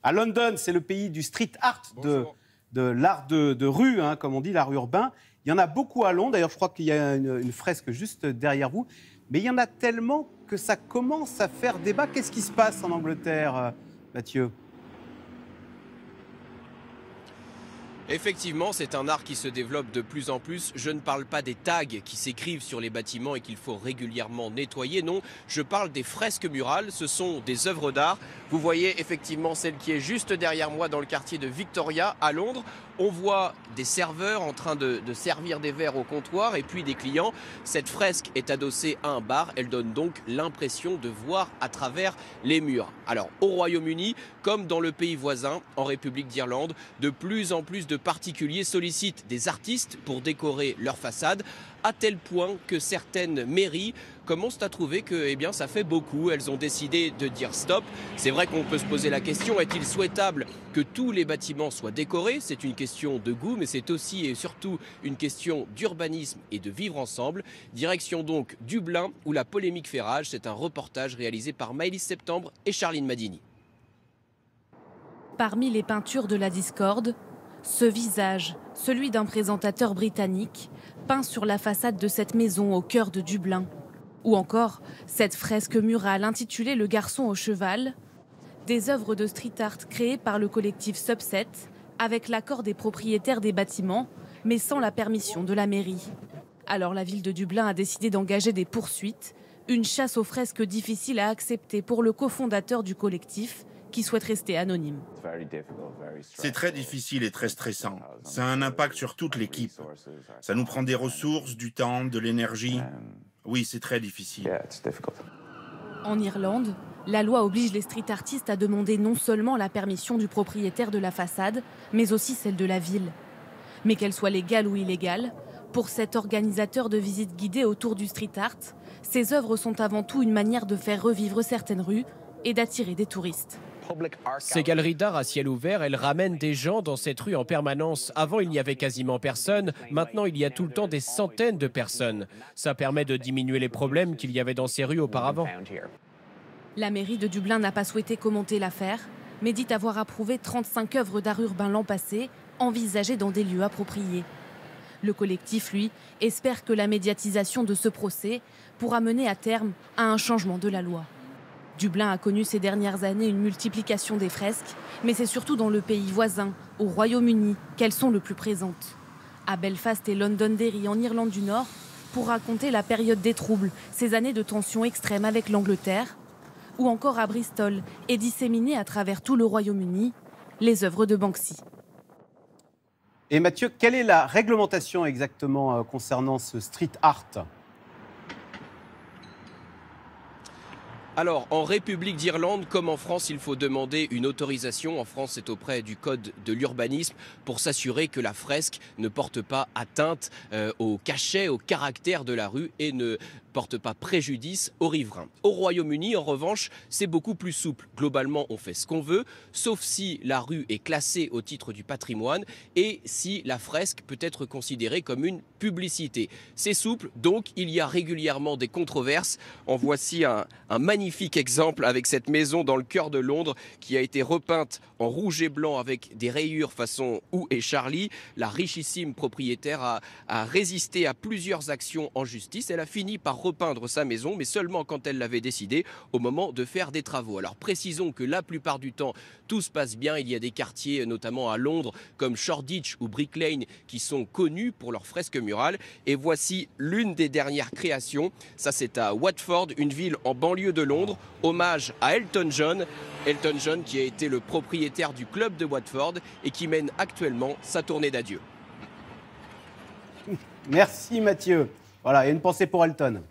À London, c'est le pays du street art, Bonjour. de l'art de rue, hein, comme on dit, l'art urbain. Il y en a beaucoup à Londres. D'ailleurs, je crois qu'il y a une fresque juste derrière vous. Mais il y en a tellement que ça commence à faire débat. Qu'est-ce qui se passe en Angleterre, Mathieu ? Effectivement, c'est un art qui se développe de plus en plus. Je ne parle pas des tags qui s'écrivent sur les bâtiments et qu'il faut régulièrement nettoyer. Non, je parle des fresques murales. Ce sont des œuvres d'art. Vous voyez effectivement celle qui est juste derrière moi dans le quartier de Victoria à Londres. On voit des serveurs en train de servir des verres au comptoir et puis des clients. Cette fresque est adossée à un bar. Elle donne donc l'impression de voir à travers les murs. Alors, au Royaume-Uni, comme dans le pays voisin, en République d'Irlande, de plus en plus de particuliers sollicitent des artistes pour décorer leur façade, à tel point que certaines mairies commencent à trouver que ça fait beaucoup. Elles ont décidé de dire stop. C'est vrai qu'on peut se poser la question, est-il souhaitable que tous les bâtiments soient décorés? C'est une question de goût, mais c'est aussi et surtout une question d'urbanisme et de vivre ensemble. Direction donc Dublin, où la polémique fait rage. C'est un reportage réalisé par Maëlys Septembre et Charline Madini. Parmi les peintures de la discorde, ce visage, celui d'un présentateur britannique, peint sur la façade de cette maison au cœur de Dublin. Ou encore cette fresque murale intitulée Le garçon au cheval, des œuvres de street art créées par le collectif Subset, avec l'accord des propriétaires des bâtiments, mais sans la permission de la mairie. Alors la ville de Dublin a décidé d'engager des poursuites, une chasse aux fresques difficile à accepter pour le cofondateur du collectif, qui souhaite rester anonyme. C'est très difficile et très stressant. Ça a un impact sur toute l'équipe. Ça nous prend des ressources, du temps, de l'énergie. Oui, c'est très difficile. En Irlande, la loi oblige les street artistes à demander non seulement la permission du propriétaire de la façade, mais aussi celle de la ville. Mais qu'elle soit légale ou illégale, pour cet organisateur de visites guidées autour du street art, ces œuvres sont avant tout une manière de faire revivre certaines rues et d'attirer des touristes. Ces galeries d'art à ciel ouvert, elles ramènent des gens dans cette rue en permanence. Avant, il n'y avait quasiment personne. Maintenant, il y a tout le temps des centaines de personnes. Ça permet de diminuer les problèmes qu'il y avait dans ces rues auparavant. La mairie de Dublin n'a pas souhaité commenter l'affaire, mais dit avoir approuvé 35 œuvres d'art urbain l'an passé, envisagées dans des lieux appropriés. Le collectif, lui, espère que la médiatisation de ce procès pourra mener à terme à un changement de la loi. Dublin a connu ces dernières années une multiplication des fresques, mais c'est surtout dans le pays voisin, au Royaume-Uni, qu'elles sont le plus présentes. À Belfast et Londonderry, en Irlande du Nord, pour raconter la période des troubles, ces années de tensions extrêmes avec l'Angleterre, ou encore à Bristol, et disséminées à travers tout le Royaume-Uni, les œuvres de Banksy. Et Mathieu, quelle est la réglementation exactement concernant ce street art ? Alors, en République d'Irlande, comme en France, il faut demander une autorisation. En France, c'est auprès du Code de l'urbanisme pour s'assurer que la fresque ne porte pas atteinte au cachet, au caractère de la rue et ne porte pas préjudice aux riverains. Au Royaume-Uni, en revanche, c'est beaucoup plus souple. Globalement, on fait ce qu'on veut, sauf si la rue est classée au titre du patrimoine et si la fresque peut être considérée comme une publicité. C'est souple, donc il y a régulièrement des controverses. En voici un magnifique exemple avec cette maison dans le cœur de Londres qui a été repeinte en rouge et blanc avec des rayures façon Où est Charlie. La richissime propriétaire a résisté à plusieurs actions en justice. Elle a fini par repeindre sa maison, mais seulement quand elle l'avait décidé au moment de faire des travaux. Alors précisons que la plupart du temps, tout se passe bien. Il y a des quartiers, notamment à Londres, comme Shoreditch ou Brick Lane, qui sont connus pour leurs fresques murales. Et voici l'une des dernières créations. Ça, c'est à Watford, une ville en banlieue de Londres. Hommage à Elton John. Elton John qui a été le propriétaire du club de Watford et qui mène actuellement sa tournée d'adieu. Merci Mathieu. Voilà, et une pensée pour Elton.